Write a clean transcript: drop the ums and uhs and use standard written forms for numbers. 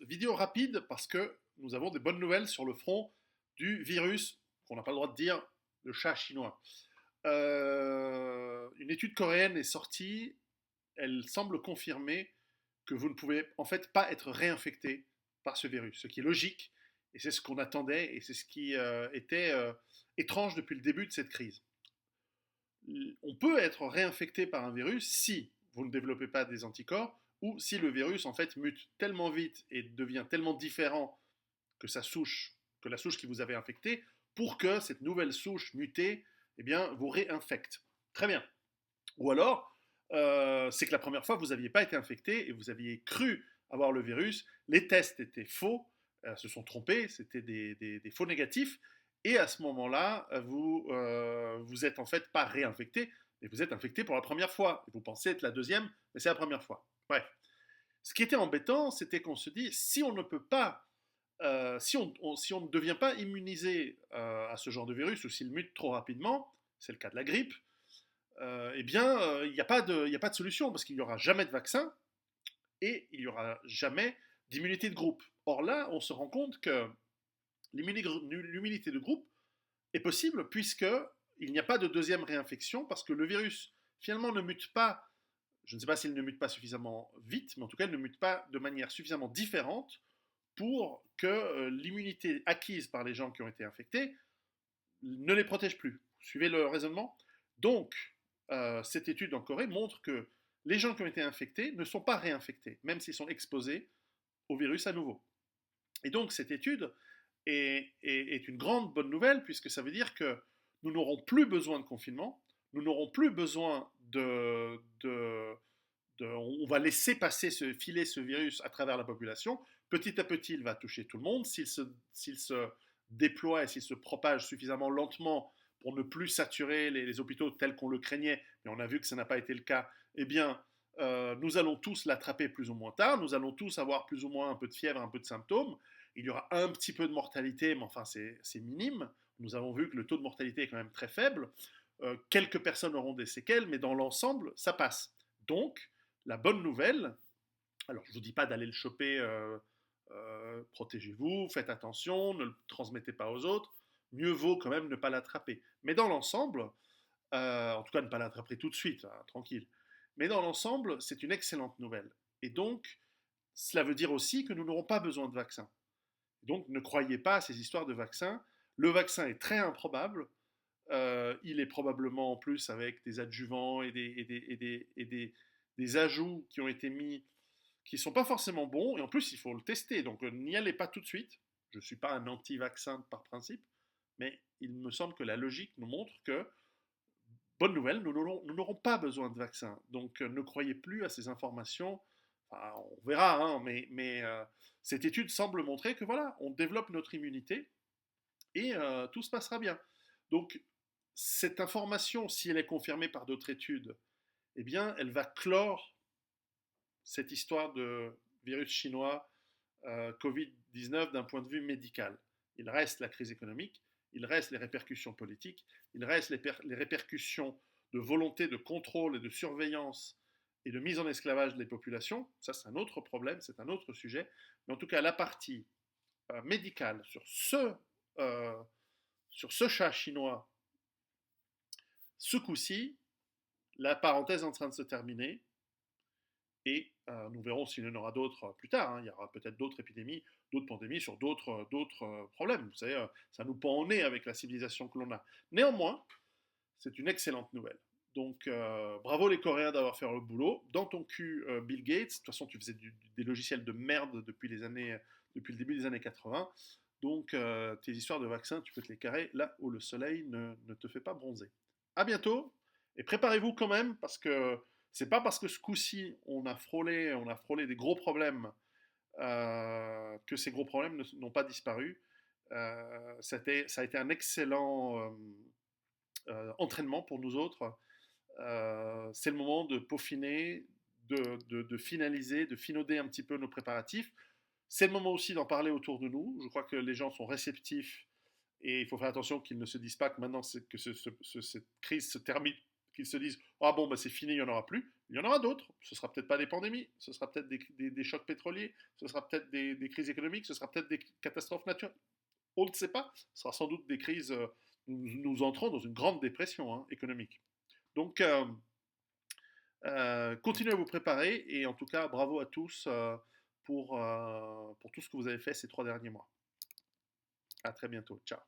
Vidéo rapide parce que nous avons des bonnes nouvelles sur le front du virus, qu'on n'a pas le droit de dire, le chat chinois. Une étude coréenne est sortie, elle semble confirmer que vous ne pouvez en fait pas être réinfecté par ce virus, ce qui est logique, et c'est ce qu'on attendait, et c'est ce qui était étrange depuis le début de cette crise. On peut être réinfecté par un virus si vous ne développez pas des anticorps, ou si le virus en fait mute tellement vite et devient tellement différent que que la souche qui vous avait infecté, pour que cette nouvelle souche mutée, eh bien, vous réinfecte. Très bien. Ou alors, c'est que la première fois, vous n'aviez pas été infecté et vous aviez cru avoir le virus. Les tests étaient faux, se sont trompés, c'était des faux négatifs. Et à ce moment-là, vous êtes en fait pas réinfecté, mais vous êtes infecté pour la première fois. Vous pensez être la deuxième, mais c'est la première fois. Bref. Ce qui était embêtant, c'était qu'on se dit, si on ne peut pas, si on ne devient pas immunisé à ce genre de virus, ou s'il mute trop rapidement, c'est le cas de la grippe, eh bien, il n'y a, y a pas de solution, parce qu'il n'y aura jamais de vaccin, et il n'y aura jamais d'immunité de groupe. Or là, on se rend compte que l'immunité de groupe est possible, puisqu'il n'y a pas de deuxième réinfection, parce que le virus, finalement, ne mute pas. Je ne sais pas s'il ne mute pas suffisamment vite, mais en tout cas, il ne mute pas de manière suffisamment différente pour que l'immunité acquise par les gens qui ont été infectés ne les protège plus. Vous suivez le raisonnement? Donc, cette étude en Corée montre que les gens qui ont été infectés ne sont pas réinfectés, même s'ils sont exposés au virus à nouveau. Et donc, cette étude est une grande bonne nouvelle, puisque ça veut dire que nous n'aurons plus besoin de confinement, nous n'aurons plus besoin on va laisser filer ce virus à travers la population. Petit à petit, il va toucher tout le monde. S'il se déploie et s'il se propage suffisamment lentement pour ne plus saturer les hôpitaux tels qu'on le craignait, mais on a vu que ça n'a pas été le cas, eh bien, nous allons tous l'attraper plus ou moins tard. Nous allons tous avoir plus ou moins un peu de fièvre, un peu de symptômes. Il y aura un petit peu de mortalité, mais enfin, c'est minime. Nous avons vu que le taux de mortalité est quand même très faible. Quelques personnes auront des séquelles, mais dans l'ensemble, ça passe. Donc, la bonne nouvelle, alors je ne vous dis pas d'aller le choper, protégez-vous, faites attention, ne le transmettez pas aux autres, mieux vaut quand même ne pas l'attraper. Mais dans l'ensemble, en tout cas ne pas l'attraper tout de suite, hein, tranquille, mais dans l'ensemble, c'est une excellente nouvelle. Et donc, cela veut dire aussi que nous n'aurons pas besoin de vaccin. Donc, ne croyez pas à ces histoires de vaccin. Le vaccin est très improbable. Il est probablement en plus avec des adjuvants des ajouts qui ont été mis qui ne sont pas forcément bons, et en plus il faut le tester, donc n'y allez pas tout de suite. Je ne suis pas un anti-vaccin par principe, mais il me semble que la logique nous montre que, bonne nouvelle, nous n'aurons pas besoin de vaccin. Donc ne croyez plus à ces informations. Enfin, on verra, hein, cette étude semble montrer que voilà, on développe notre immunité et tout se passera bien. Donc cette information, si elle est confirmée par d'autres études, eh bien, elle va clore cette histoire de virus chinois Covid-19 d'un point de vue médical. Il reste la crise économique, il reste les répercussions politiques, il reste les répercussions de volonté de contrôle et de surveillance et de mise en esclavage des populations. Ça, c'est un autre problème, c'est un autre sujet. Mais en tout cas, la partie médicale euh, sur ce chat chinois, ce coup-ci, la parenthèse est en train de se terminer. Et nous verrons s'il y en aura d'autres plus tard, hein. Il y aura peut-être d'autres épidémies, d'autres pandémies sur d'autres problèmes. Vous savez, ça nous pend au nez avec la civilisation que l'on a. Néanmoins, c'est une excellente nouvelle. Donc, bravo les Coréens d'avoir fait le boulot. Dans ton cul, Bill Gates, de toute façon, tu faisais des logiciels de merde depuis le début des années 80. Donc, tes histoires de vaccins, tu peux te les carrer là où le soleil ne te fait pas bronzer. À bientôt, et préparez-vous quand même, parce que c'est pas parce que ce coup-ci, on a frôlé des gros problèmes, que ces gros problèmes n'ont pas disparu. Ça a été un excellent entraînement pour nous autres. C'est le moment de peaufiner, de finaliser, de finauder un petit peu nos préparatifs. C'est le moment aussi d'en parler autour de nous. Je crois que les gens sont réceptifs et il faut faire attention qu'ils ne se disent pas que maintenant que cette crise se termine, qu'ils se disent ah bon, bah, c'est fini, il n'y en aura plus. Il y en aura d'autres. Ce sera peut-être pas des pandémies, ce sera peut-être des chocs pétroliers, ce sera peut-être des crises économiques, ce sera peut-être des catastrophes naturelles. On ne sait pas. Ce sera sans doute des crises. Nous entrons dans une grande dépression hein, économique. Donc, continuez à vous préparer et en tout cas, bravo à tous pour tout ce que vous avez fait ces 3 derniers mois. À très bientôt. Ciao.